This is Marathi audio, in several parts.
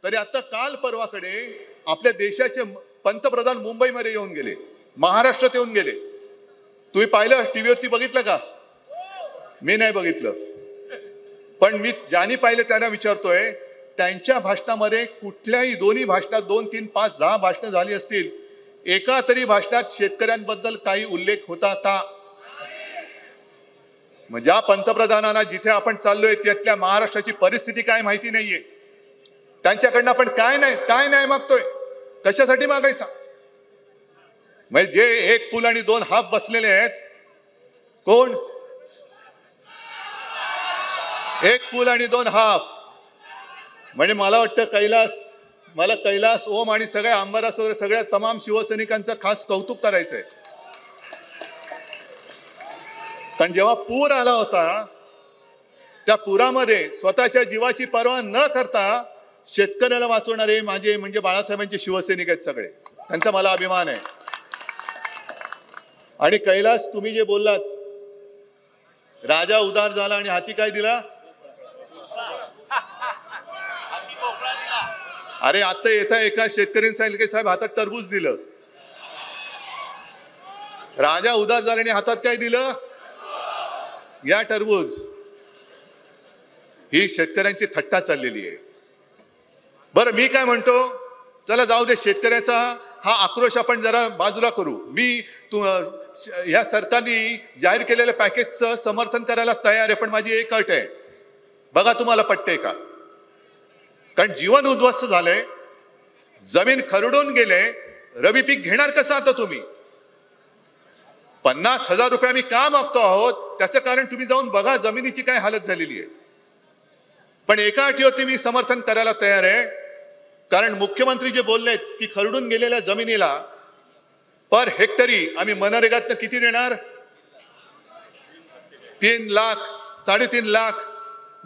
तरी आता काल परवाकडे आपल्या देशाचे पंतप्रधान मुंबईमध्ये येऊन गेले, महाराष्ट्रात येऊन गेले. तुम्ही पाहिलं, टीव्हीवरती बघितलं का? मी नाही बघितलं, पण मी ज्यांनी पाहिलं त्यांना विचारतोय, त्यांच्या भाषणामध्ये कुठल्याही दोन्ही भाषणात 2, 3, 5, 10 भाषणं झाली असतील, एका तरी भाषणात शेतकऱ्यांबद्दल काही उल्लेख होता का? मग ज्या पंतप्रधानांना जिथे आपण चाललोय त्यातल्या महाराष्ट्राची परिस्थिती काय माहिती नाहीये, त्यांच्याकडनं आपण काय नाही मागतोय, कशासाठी मागायचा? म्हणजे जे एक फुल आणि दोन हाफ बसलेले आहेत, कोण? एक फुल आणि दोन हाफ. म्हणजे मला वाटतं मला कैलास, ओम आणि सगळ्या आमदारास वगैरे सगळ्या तमाम शिवसैनिकांचं खास कौतुक करायचंय. कारण जेव्हा पूर आला होता, त्या पुरामध्ये स्वतःच्या जीवाची पर्वा न करता शेतकऱ्याला वाचवणारे माझे म्हणजे बाळासाहेबांचे शिवसैनिक आहेत सगळे. त्यांचा मला अभिमान आहे. आणि कैलास, तुम्ही जे बोललात, राजा उदार झाला आणि हाती काय दिला? अरे आता येता एका शेतकऱ्यांनी सांगितलं की साहेब हातात टरबूज दिलं. राजा उदार झाला आणि हातात काय दिलं? या टरबूज. ही शेतकऱ्यांची थट्टा चाललेली आहे. बरं, मी काय म्हणतो, चला जाऊ दे, शेतकऱ्याचा हा आक्रोश आपण जरा बाजूला करू. मी या सरकारने जाहीर केलेल्या पॅकेजचं समर्थन करायला तयार आहे, पण माझी एक अट आहे, बघा तुम्हाला पटते का? कारण जीवन उद्ध्वस्त झालंय, जमीन खरडून गेले, रबी पीक घेणार कसं आता तुम्ही? 50,000 रुपये आम्ही का मागतो आहोत त्याचं कारण तुम्ही जाऊन बघा, जमिनीची काय हालत झालेली आहे. पण एका अटीवरती मी समर्थन करायला तयार आहे, कारण मुख्यमंत्री जे बोललेत की खरडून गेलेल्या जमिनीला पर हेक्टरी आम्ही मनरेगातनं किती देणार? 3 लाख, 3.5 लाख.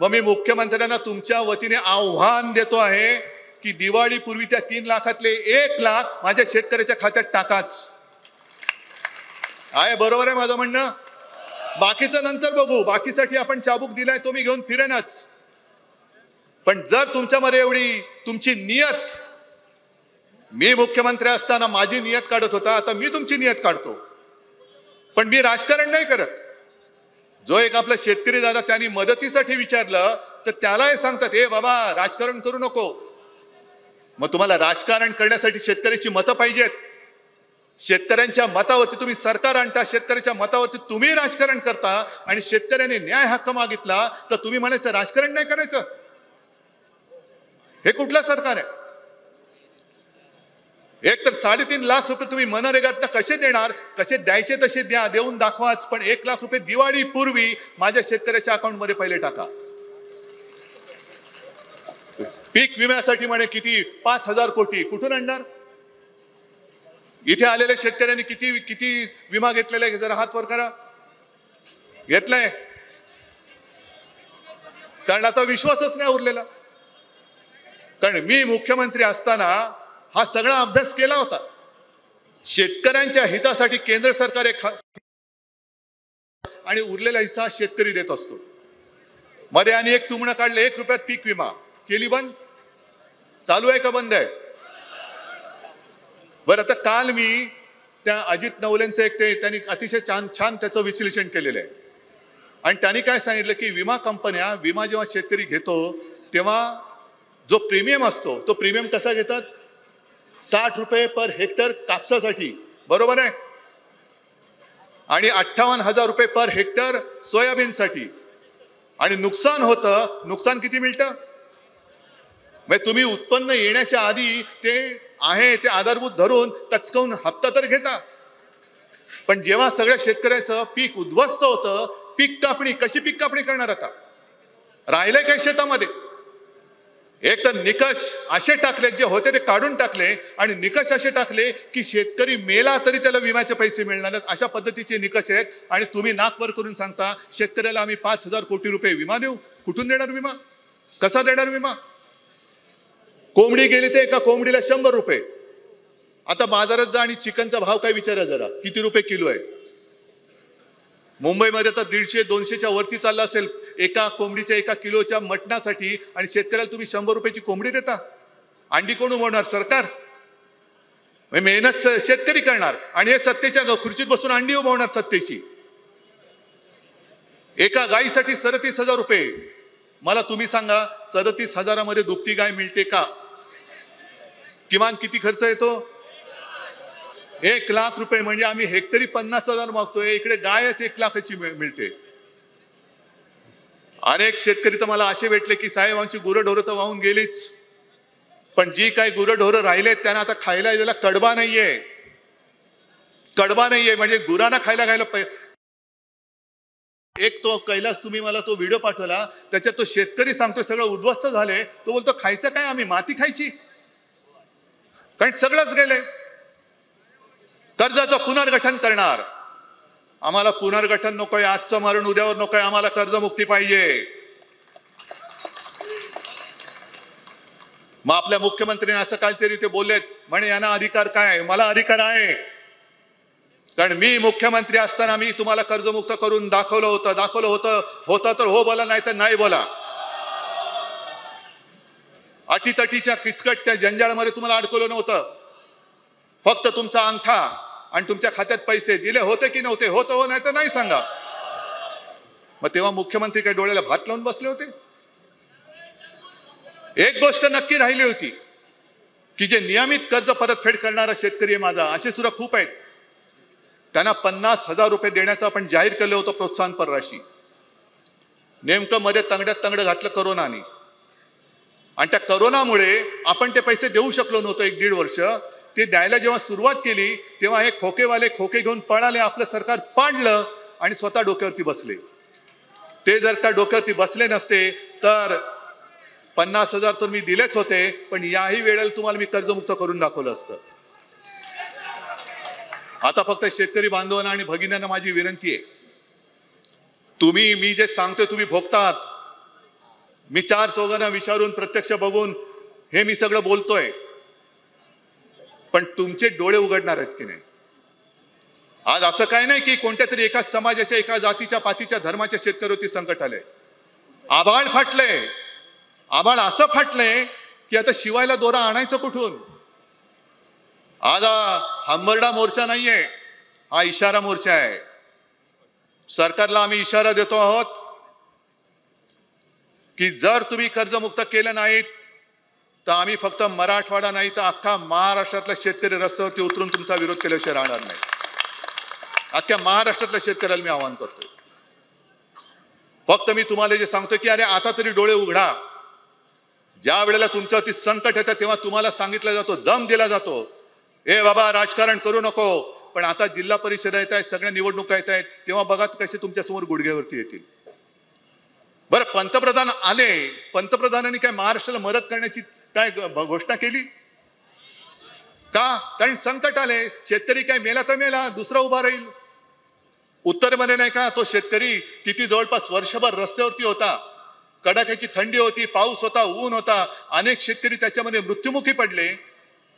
मग मी मुख्यमंत्र्यांना तुमच्या वतीने आव्हान देतो आहे की दिवाळीपूर्वी त्या 3 लाखातले 1 लाख माझ्या शेतकऱ्याच्या खात्यात टाकाच. आहे, बरोबर आहे माझं म्हणणं? बाकीचं नंतर बघू, बाकीसाठी आपण चाबूक दिलाय तो मी घेऊन फिरेनच. पण जर तुमच्यामध्ये एवढी तुमची नियत, मी मुख्यमंत्री असताना माझी नियत काढत होता, आता मी तुमची नियत काढतो, पण मी राजकारण नाही करत. जो एक आपला शेतकरी दादा त्यांनी मदतीसाठी विचारलं तर त्याला हे सांगतात, ए बाबा राजकारण करू नको. मग तुम्हाला राजकारण करण्यासाठी शेतकऱ्याची मतं पाहिजेत. शेतकऱ्यांच्या मतावरती तुम्ही सरकार आणता, शेतकऱ्याच्या मतावरती तुम्ही राजकारण करता, आणि शेतकऱ्याने न्याय हक्क मागितला तर तुम्ही म्हणायचं राजकारण नाही करायचं. हे कुठलं सरकार आहे? एक तर 3.5 लाख रुपये तुम्ही मनरेगातनं कसे देणार? कसे द्यायचे तसे द्या, देऊन दाखवाच, पण 1 लाख रुपये दिवाळी पूर्वी माझ्या शेतकऱ्याच्या अकाउंटमध्ये पहिले टाका. पीक विम्यासाठी म्हणे किती 5,000 कोटी कुठून आणणार? इथे आलेल्या शेतकऱ्यांनी किती विमा घेतलेला आहे? जरा हात वर करा. घेतलाय? कारण आता विश्वासच नाही उरलेला. कारण मी मुख्यमंत्री असताना हा सगळा अभ्यास केला होता. शेतकऱ्यांच्या हितासाठी केंद्र सरकार आणि उरलेला हिस्सा शेतकरी देत असतो. मध्ये आणि एक तुमणं काढलं, 1 रुपयात पीक विमा केली बंद. चालू आहे का बंद आहे? बरं, आता काल मी त्या अजित नवलेंचं त्यांनी अतिशय छान त्याचं विश्लेषण केलेलं आहे. आणि त्यांनी काय सांगितलं की विमा कंपन्या विमा जेव्हा शेतकरी घेतो तेव्हा जो प्रीमियम असतो तो प्रीमियम कसा घेतात? 60 रुपये पर हेक्टर कापसासाठी, बरोबर आहे, आणि 58,000 रुपये पर हेक्टर सोयाबीनसाठी. आणि नुकसान होतं, नुकसान किती मिळतं? म्हणजे तुम्ही उत्पन्न येण्याच्या आधी ते आधारभूत धरून कचकवून हप्ता तर घेता, पण जेव्हा सगळ्या शेतकऱ्याचं पीक उद्ध्वस्त होतं, पीक कापणी कशी पीक कापणी करणार? आता राहिलंय काय शेतामध्ये? एक तर निकष असे टाकले, जे होते ते काढून टाकले, आणि निकष असे टाकले की शेतकरी मेला तरी त्याला विम्याचे पैसे मिळणार नाहीत, अशा पद्धतीचे निकष आहेत. आणि तुम्ही नाक वर करून सांगता शेतकऱ्याला आम्ही 5,000 कोटी रुपये विमा देऊ. कुठून देणार विमा? कसा देणार विमा? कोंबडी गेली तर एका कोंबडीला 100 रुपये. आता बाजारात जा आणि चिकनचा भाव काय विचारा जरा, किती रुपये किलो आहे? मुंबईमध्ये तर 150-200च्या वरती चालला असेल एका कोंबडीच्या 1 किलोच्या मटणासाठी, आणि शेतकऱ्याला तुम्ही 100 रुपयाची कोंबडी देता. अंडी कोण उमवणार? सरकार. मेहनत शेतकरी करणार आणि हे सत्तेच्या खुर्चीत बसून अंडी उमवणार सत्तेची. एका गायीसाठी 37,000 रुपये. मला तुम्ही सांगा, 37,000मध्ये दुभती गाय मिळते का? किमान किती खर्च येतो? 1,00,000 रुपये. म्हणजे आम्ही हेक्टरी 50,000 मागतोय, इकडे गायच 1,00,000ची मिळते. अनेक शेतकरी तर मला असे भेटले की साहेब आमची गुरंढोरं तर वाहून गेलीच, पण जी काही गुरंढोरं राहिलेत त्यांना आता खायला यायला कडबा नाहीये. कडबा नाहीये म्हणजे गुरांना खायला एक तो कैलास तुम्ही मला तो व्हिडिओ पाठवला, त्याच्यात तो शेतकरी सांगतोय सगळं उद्ध्वस्त झाले. तो बोलतो खायचं काय, आम्ही माती खायची, कारण सगळंच गेले. कर्जाचं पुनर्गठन करणार. आम्हाला पुनर्गठन नकोय, आजचं मरण उद्यावर नकोय, आम्हाला कर्जमुक्ती पाहिजे. मग आपल्या मुख्यमंत्र्यांनी असं काहीतरी ते बोललेत म्हणे यांना अधिकार काय? मला अधिकार आहे, कारण मी मुख्यमंत्री असताना मी तुम्हाला कर्जमुक्त करून दाखवलं होतं तर हो बोला, नाही तर नाही बोला. अटीतटीच्या किचकट त्या जंजाळमध्ये तुम्हाला अडकवलं नव्हतं. फक्त तुमचा अंगठा आणि तुमच्या खात्यात पैसे दिले होते की नव्हते? होतं हो, नाही तर नाही सांगा. मग तेव्हा मुख्यमंत्री काही डोळ्याला भात लावून बसले होते? एक गोष्ट नक्की राहिली होती की जे नियमित कर्ज परतफेड करणारा शेतकरी आहे माझा, असे सुद्धा खूप आहेत, त्यांना 50,000 रुपये देण्याचं आपण जाहीर केलं होतं प्रोत्साहनपर राशी. नेमकं मध्ये तंगड्यात तंगड घातलं करोनाने, आणि त्या करोनामुळे आपण ते पैसे देऊ शकलो नव्हतो 1-1.5 वर्ष. ते द्यायला जेव्हा सुरुवात केली तेव्हा हे खोकेवाले खोके घेऊन पळाले, आपलं सरकार पाडलं आणि स्वतः डोक्यावरती बसले. ते जर का डोक्यावरती बसले नसते तर 50,000 तर मी दिलेच होते, पण याही वेळेला तुम्हाला मी कर्जमुक्त करून दाखवलं असतं. आता फक्त शेतकरी बांधवांना आणि भगिन्यांना माझी विनंती आहे, तुम्ही मी जे सांगतोय तुम्ही भोगतात. मी 4 चौघांना विचारून प्रत्यक्ष बघून हे मी सगळं बोलतोय, पण तुमचे डोळे उघडणार आहेत की नाही? आज असं काय नाही की कोणत्या तरी एका समाजाच्या, एका जातीच्या, पातीच्या, धर्माच्या शेतकऱ्यावरती संकट आले. आभाळ फाटले. आभाळ असं फाटले की आता शिवायला दोरा आणायचं कुठून? आज हंबरडा मोर्चा नाहीये, हा इशारा मोर्चा आहे. सरकारला आम्ही इशारा देतो आहोत की जर तुम्ही कर्जमुक्त केलं नाहीत तर आम्ही फक्त मराठवाडा नाही तर अख्खा महाराष्ट्रातला शेतकरी रस्त्यावरती उतरून तुमचा विरोध केल्याशिवाय राहणार नाही. अख्ख्या महाराष्ट्रातल्या शेतकऱ्याला मी आवाहन करतोय. फक्त मी तुम्हाला जे सांगतोय की अरे आता तरी डोळे उघडा. ज्या वेळेला तुमच्यावरती संकट येतं तेव्हा तुम्हाला सांगितलं जातो, दम दिला जातो, ए बाबा राजकारण करू नको. पण आता जिल्हा परिषद येत आहेत, सगळ्या निवडणुका येत आहेत, तेव्हा बघा कसे तुमच्या समोर गुडघ्यावरती येतील. बरं, पंतप्रधान आले, पंतप्रधानांनी काय महाराष्ट्राला मदत करण्याची काय घोषणा केली का? कारण संकट आले. शेतकरी काय मेला तर मेला, दुसरा उभा राहील. उत्तरेमध्ये नाही का तो शेतकरी किती जवळपास वर्षभर रस्त्यावरती होता, कडाक्याची थंडी होती, पाऊस होता, ऊन होता, अनेक शेतकरी त्याच्यामध्ये मृत्युमुखी पडले.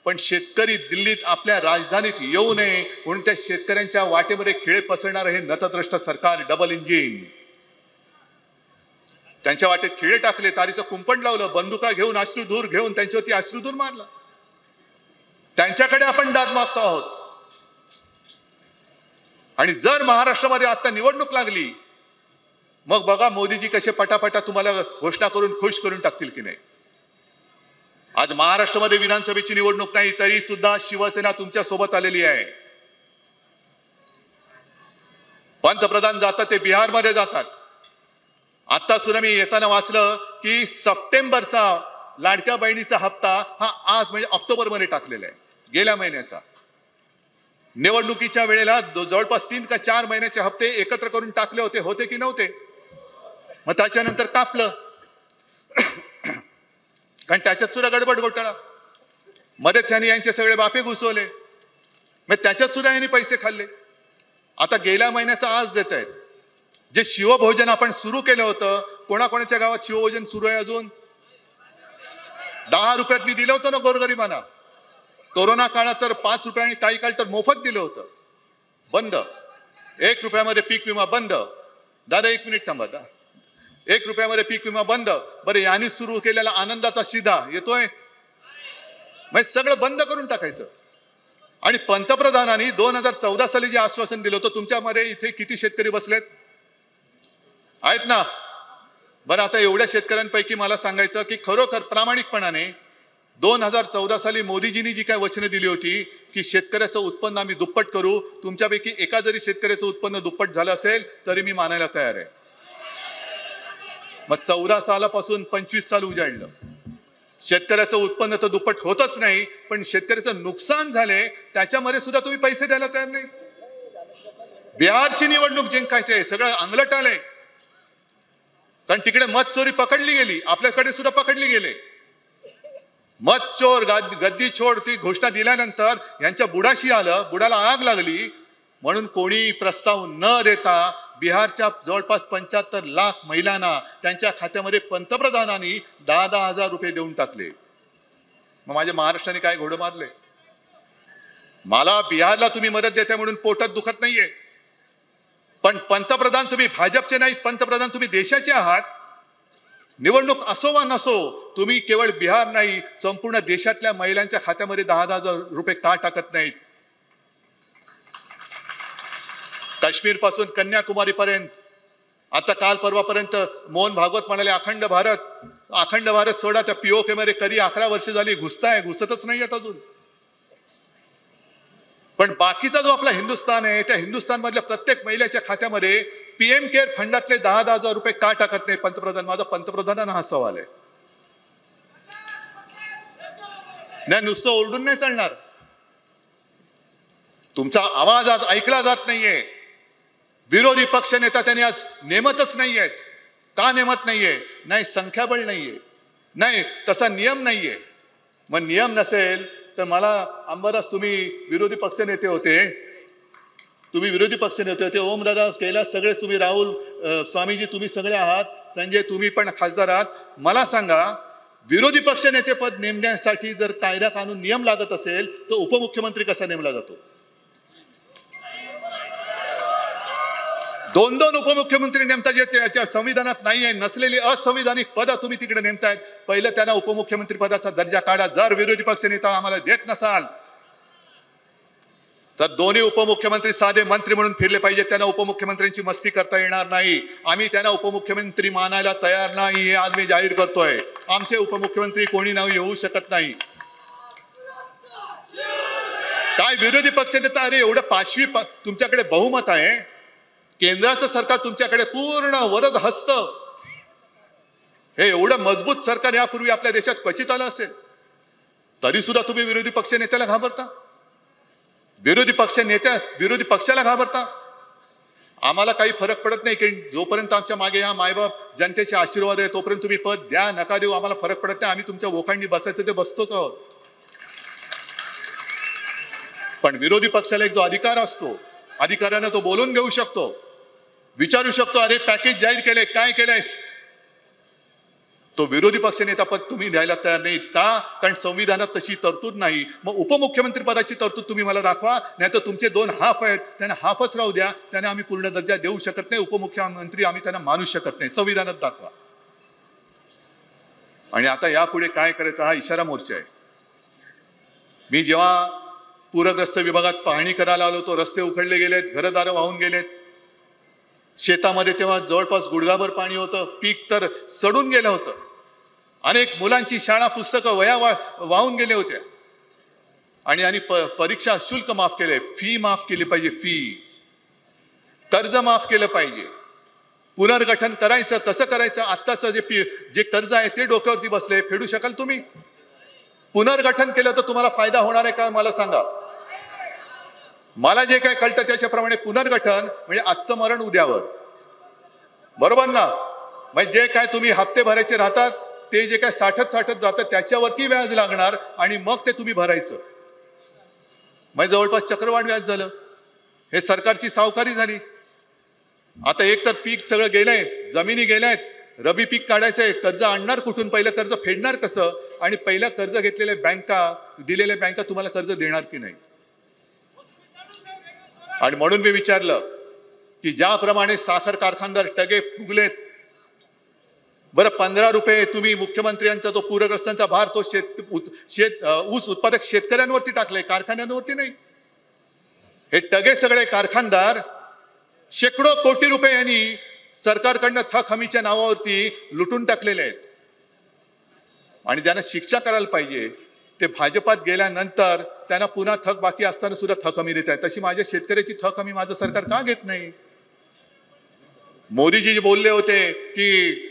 पण शेतकरी दिल्लीत आपल्या राजधानीत येऊ नये म्हणून त्या शेतकऱ्यांच्या वाटेमध्ये खिळे पसरणार हे नतद्रष्ट सरकार, डबल इंजिन, त्यांच्या वाटेत खिळे टाकले, तारीचं कुंपण लावलं, बंदुका घेऊन, अश्रुधूर घेऊन त्यांच्यावरती अश्रुधूर मारला. त्यांच्याकडे आपण दाद मागतो आहोत. आणि जर महाराष्ट्रामध्ये आता निवडणूक लागली मग बघा मोदीजी कसे पटापटा तुम्हाला घोषणा करून खुश करून टाकतील की नाही. आज महाराष्ट्रामध्ये विधानसभेची निवडणूक नाही तरी सुद्धा शिवसेना तुमच्या सोबत आलेली आहे. पंतप्रधान जातात ते बिहारमध्ये जातात. आता सुद्धा मी येताना वाचलं की सप्टेंबरचा लाडक्या बहिणीचा हप्ता हा आज म्हणजे ऑक्टोबर मध्ये टाकलेला आहे, गेल्या महिन्याचा. निवडणुकीच्या वेळेला जवळपास 3 का 4 महिन्याचे हप्ते एकत्र करून टाकले होते की नव्हते? मग त्याच्यानंतर कापलं कारण त्याच्यात सुद्धा गडबड घोटाळा, मध्येच यांनी यांचे सगळे बापे घुसवले, मग त्याच्यात सुद्धा यांनी पैसे खाल्ले. आता गेल्या महिन्याचा आज देत आहेत. जे शिवभोजन आपण सुरू केलं होतं, कोणाकोणाच्या गावात शिवभोजन सुरू आहे अजून? 10 रुपयात मी दिलं होतं ना गोरगरिबांना. कोरोना काळात तर 5 रुपये आणि काही काळ तर मोफत दिलं होतं. बंद. 1 रुपयामध्ये पीक विमा बंद. दादा 1 मिनिट थांबा. 1 रुपयामध्ये पीक विमा बंद. बरं, यांनी सुरू केलेला आनंदाचा शिधा येतोय? म्हणजे सगळं बंद करून टाकायचं. आणि पंतप्रधानांनी 2014 साली जे आश्वासन दिलं होतं, तुमच्यामध्ये इथे किती शेतकरी बसलेत आहेत ना? बरं, आता एवढ्या शेतकऱ्यांपैकी मला सांगायचं की खरोखर प्रामाणिकपणाने 2014 साली मोदीजींनी जी काय वचनं दिली होती की शेतकऱ्याचं उत्पन्न आम्ही दुप्पट करू, तुमच्यापैकी एका जरी शेतकऱ्याचं उत्पन्न दुप्पट झालं असेल तरी मी मानायला तयार आहे. मग 14 सालापासून 25 साल उजाडलं, शेतकऱ्याचं उत्पन्न तर दुप्पट होतच नाही, पण शेतकऱ्याचं नुकसान झाले त्याच्यामध्ये सुद्धा तुम्ही पैसे द्यायला तयार नाही. बिहारची निवडणूक जिंकायची, सगळं अंगलट आलंय, कारण तिकडे मत चोरी पकडली गेली, आपल्याकडे सुद्धा पकडली गेले. मत चोर गद्दी छोड ती घोषणा दिल्यानंतर यांच्या बुडाशी आलं, बुडाला आग लागली, म्हणून कोणी प्रस्ताव न देता बिहारच्या जवळपास 75 लाख महिलांना त्यांच्या खात्यामध्ये पंतप्रधानांनी 10,000 हजार रुपये देऊन टाकले. मग माझ्या महाराष्ट्राने काय घोडं मारले? मला बिहारला तुम्ही मदत देते म्हणून पोटात दुखत नाहीये, पण पंतप्रधान तुम्ही भाजपचे नाहीत, पंतप्रधान तुम्ही देशाचे आहात. निवडणूक असो वा नसो, तुम्ही केवळ बिहार नाही संपूर्ण देशातल्या महिलांच्या खात्यामध्ये 10,000 हजार रुपये का टाकत नाहीत? काश्मीर पासून कन्याकुमारी पर्यंत, आता काल परवापर्यंत मोहन भागवत म्हणाले अखंड भारत सोडा, त्या पीओके मध्ये कधी 11 वर्ष झाली घुसतच नाही अजून. पण बाकीचा जो आपला हिंदुस्थान आहे, त्या हिंदुस्थान मधल्या प्रत्येक महिलेच्या खात्यामध्ये पीएम केअर फंडातले 10,000 हजार रुपये का टाकत नाही पंतप्रधान? माझा पंतप्रधानांना हा सवाल आहे. नाही, नुसतं ओरडून नाही चालणार, तुमचा आवाज आज ऐकला जात नाहीये. विरोधी पक्ष नेता त्यांनी आज नेमतच नाहीयेत. का नेमत नाहीये? नाही संख्याबळ नाहीये, नाही तसा नियम नाहीये. मग नियम नसेल तर मला अंबादास, तुम्ही विरोधी पक्ष नेते होते, ओमदादा कैलास सगळे तुम्ही, राहुल स्वामीजी तुम्ही सगळे आहात, संजय तुम्ही पण खासदार आहात. मला सांगा, विरोधी पक्ष नेते पद नेमण्यासाठी जर कायदा कानून नियम लागत असेल तर उपमुख्यमंत्री कसा नेमला जातो? 2-2 उपमुख्यमंत्री नेमता, जे त्याच्या संविधानात नाही आहे, नसलेली असंविधानिक पदं तुम्ही तिकडे नेमतायत. पहिलं त्यांना उपमुख्यमंत्री पदाचा दर्जा काढा. जर विरोधी पक्ष नेता आम्हाला देत नसाल तर दोन्ही उपमुख्यमंत्री साधे मंत्री म्हणून फिरले पाहिजे. त्यांना उपमुख्यमंत्र्यांची मस्ती करता येणार नाही. आम्ही त्यांना उपमुख्यमंत्री मानायला तयार नाही, हे आज मी जाहीर करतोय. आमचे उपमुख्यमंत्री कोणी नाव येऊ शकत नाही. काय विरोधी पक्ष नेता? अरे एवढं पाशवी तुमच्याकडे बहुमत आहे, केंद्राचं सरकार तुमच्याकडे पूर्ण वरद हस्त, हे एवढं मजबूत सरकार यापूर्वी आपल्या देशात क्वचित आलं असेल, तरी सुद्धा तुम्ही विरोधी पक्ष नेत्याला घाबरता, विरोधी पक्षाला घाबरता. आम्हाला काही फरक पडत नाही की जोपर्यंत आमच्या मागे या मायबाप जनतेचे आशीर्वाद आहे तोपर्यंत तुम्ही पद द्या नका देऊ, आम्हाला फरक पडत नाही. आम्ही तुमच्या वोखांडी बसायचं ते बसतोच आहोत. पण विरोधी पक्षाला एक जो अधिकार असतो, अधिकाराने तो बोलून घेऊ शकतो, विचारू शकतो, अरे पॅकेज जाहीर केले, काय केलंयस? तो विरोधी पक्ष नेता पद तुम्ही द्यायला तयार नाहीत का? कारण संविधानात तशी तरतूद नाही. मग उपमुख्यमंत्री पदाची तरतूद तुम्ही मला दाखवा, नाही तर तुमचे 2 हाफ आहेत, त्यांना हाफच राहू द्या. त्यांना आम्ही पूर्ण दर्जा देऊ शकत नाही, उपमुख्यमंत्री आम्ही त्यांना मानू शकत नाही. संविधानात दाखवा. आणि आता यापुढे काय करायचं हा इशारा मोर्चा आहे. मी जेव्हा पूरग्रस्त विभागात पाहणी करायला आलो होतो, रस्ते उखडले गेलेत, घरदारं वाहून गेलेत, शेतामध्ये तेव्हा जवळपास गुडघाभर पाणी होतं, पीक तर सडून गेलं होतं, अनेक मुलांची शाळा पुस्तकं वया वाहून गेले होत्या. आणि परीक्षा शुल्क माफ केले, फी माफ केली पाहिजे, फी कर्ज माफ केलं पाहिजे. पुनर्गठन करायचं, कसं करायचं? आत्ताचं जे कर्ज आहे ते डोक्यावरती बसले, फेडू शकाल तुम्ही? पुनर्गठन केलं तर तुम्हाला फायदा होणार आहे का मला सांगा? मला जे काय कळतं त्याच्याप्रमाणे पुनर्गठन म्हणजे आजचं मरण उद्यावर, बरोबर ना? म्हणजे जे काय तुम्ही हप्ते भरायचे राहतात ते जे काय साठत जातं त्याच्यावरती व्याज लागणार आणि मग ते तुम्ही भरायचं. म्हणजे जवळपास चक्रवाढ व्याज झालं. हे सरकारची सावकारी झाली. आता एक तर पीक सगळं गेलंय, जमिनी गेल्यात, रबी पीक काढायचंय, कर्ज आणणार कुठून? पहिलं कर्ज फेडणार कसं? आणि पहिलं कर्ज घेतलेल्या बँका, दिलेल्या बँका तुम्हाला कर्ज देणार की नाही? आणि म्हणून मी विचारलं की ज्याप्रमाणे साखर कारखानदार टगे फुगलेत, बरं 15 रुपये तुम्ही मुख्यमंत्र्यांचा जो पूरग्रस्तांचा भार तो ऊस उत्पादक शेतकऱ्यांवरती टाकलाय, कारखान्यांवरती नाही. हे टगे सगळे कारखानदार शेकडो कोटी रुपये यांनी सरकारकडनं थक हमीच्या नावावरती लुटून टाकलेले आहेत. आणि ज्यांना शिक्षा करायला पाहिजे ते भाजपात गेल्यानंतर त्यांना पुन्हा थक बाकी असताना सुद्धा थक हमी देत आहेत. तशी माझ्या शेतकऱ्याची थक हमी माझं सरकार का घेत नाही? मोदीजी बोलले होते की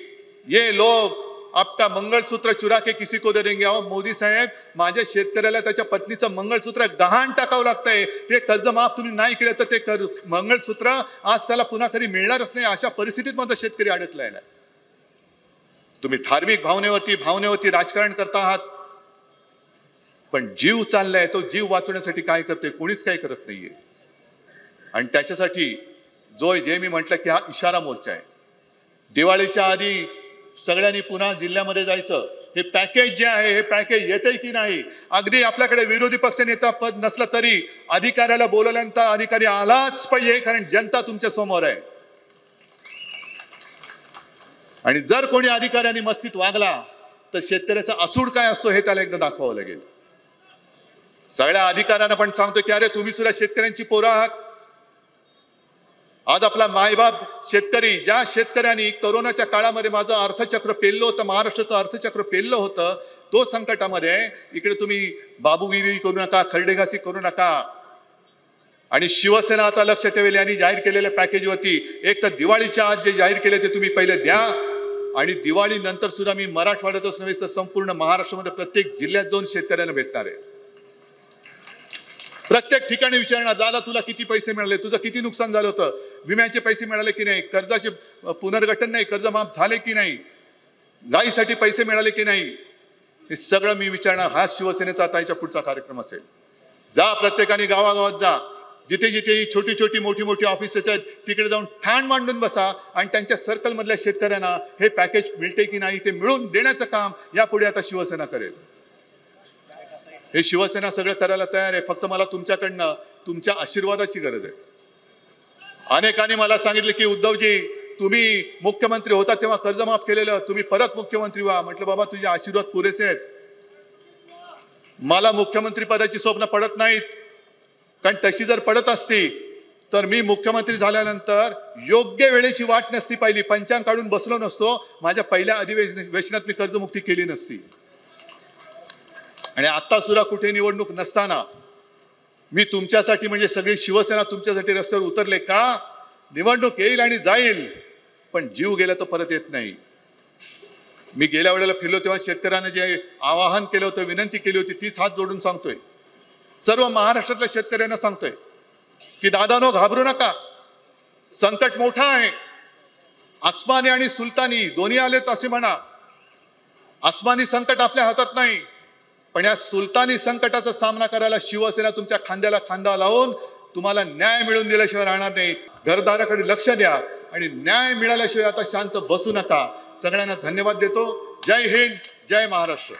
ये लोग आपका मंगलसूत्र चुरा के किसी को दे देंगे. अहो मोदी साहेब, माझ्या शेतकऱ्याला त्याच्या पत्नीचं मंगलसूत्र गहाण टाकावं लागतंय. ते कर्ज माफ तुम्ही नाही केलं तर ते मंगलसूत्र आज त्याला पुन्हा कधी मिळणारच नाही. अशा परिस्थितीत माझा शेतकरी अडकलाय. तुम्ही धार्मिक भावनेवरती राजकारण करता आहात, पण जीव चाललाय. तो जीव वाचवण्यासाठी काय करते? कोणीच काय करत नाहीये. आणि त्याच्यासाठी जे मी म्हटलं की हा इशारा मोर्चा आहे. दिवाळीच्या आधी सगळ्यांनी पुन्हा जिल्ह्यामध्ये जायचं. हे पॅकेज जे आहे हे पॅकेज येते की नाही? अगदी आपल्याकडे विरोधी पक्ष नेता पद नसलं तरी अधिकाऱ्याला बोलवल्यानंतर अधिकारी आलाच पाहिजे, कारण जनता तुमच्या समोर आहे. आणि जर कोणी अधिकाऱ्यांनी मस्तीत वागला तर शेतकऱ्याचा असूड काय असतो हे त्याला एकदा दाखवावं लागेल. सगळ्या अधिकाऱ्यांना पण सांगतो की अरे तुम्ही सुद्धा शेतकऱ्यांची पोरं आहात. आज आपला मायबाप शेतकरी, ज्या शेतकऱ्यांनी कोरोनाच्या काळामध्ये माझं अर्थचक्र पेललं होतं, महाराष्ट्राचं अर्थचक्र पेललं होतं, तो संकटामध्ये इकडे तुम्ही बाबूगिरी करू नका, खरडेघासी करू नका. आणि शिवसेना आता लक्ष ठेवेल यांनी जाहीर केलेल्या पॅकेजवरती. एक तर दिवाळीच्या आज जे जाहीर केले ते तुम्ही पहिले द्या, आणि दिवाळी नंतर सुद्धा मी मराठवाड्यातच नव्हे तर संपूर्ण महाराष्ट्रामध्ये प्रत्येक जिल्ह्यात जाऊन शेतकऱ्यांना भेटणार आहे. प्रत्येक ठिकाणी विचारणार, दादा तुला किती पैसे मिळाले, तुझं किती नुकसान झालं होतं, विम्याचे पैसे मिळाले की नाही, कर्जाचे पुनर्गठन नाही, कर्ज माफ झाले की नाही, गायीसाठी पैसे मिळाले की नाही, हे सगळं मी विचारणार. हा शिवसेनेचा आता याच्या पुढचा कार्यक्रम असेल. जा प्रत्येकाने गावागावात जा, जिथे जिथे छोटी छोटी मोठी मोठी ऑफिसेस आहेत तिकडे जाऊन ठाण मांडून बसा आणि त्यांच्या सर्कल मधल्या शेतकऱ्यांना हे पॅकेज मिळते की नाही ते मिळून देण्याचं काम यापुढे आता शिवसेना करेल. हे शिवसेना सगळं करायला तयार आहे. फक्त मला तुमच्याकडनं तुमच्या आशीर्वादाची गरज आहे. अनेकांनी मला सांगितलं की उद्धवजी तुम्ही मुख्यमंत्री होता तेव्हा कर्ज माफ केलेलं, तुम्ही परत मुख्यमंत्री व्हा. म्हटलं बाबा तुझे आशीर्वाद पुरेसे आहेत. मला मुख्यमंत्री पदाची स्वप्न पडत नाहीत, कारण तशी जर पडत असती तर मी मुख्यमंत्री झाल्यानंतर योग्य वेळेची वाट नसती पाहिली, पंचांग काढून बसलो नसतो, माझ्या पहिल्या अधिवेशनात मी कर्जमुक्ती केली नसती. आणि आता सुद्धा कुठे निवडणूक नसताना मी तुमच्यासाठी म्हणजे सगळी शिवसेना तुमच्यासाठी रस्त्यावर उतरले का? निवडणूक येईल आणि जाईल, पण जीव गेला तर परत येत नाही. मी गेल्या वेळेला फिरलो तेव्हा शेतकऱ्यांना जे आवाहन केलं होतं, विनंती केली होती, तीच हात जोडून सांगतोय. सर्व महाराष्ट्रातल्या शेतकऱ्यांना सांगतोय की दादानो घाबरू नका, संकट मोठं आहे. आसमानी आणि सुलतानी दोन्ही आलेत असे म्हणा. आसमानी संकट आपल्या हातात नाही, पण या सुलतानी संकटाचा सामना करायला शिवसेना तुमच्या खांद्याला खांदा लावून तुम्हाला न्याय मिळवून दिल्याशिवाय राहणार नाही. घरदाराकडे लक्ष द्या आणि न्याय मिळाल्याशिवाय आता शांत बसू नका. सगळ्यांना धन्यवाद देतो. जय हिंद, जय महाराष्ट्र.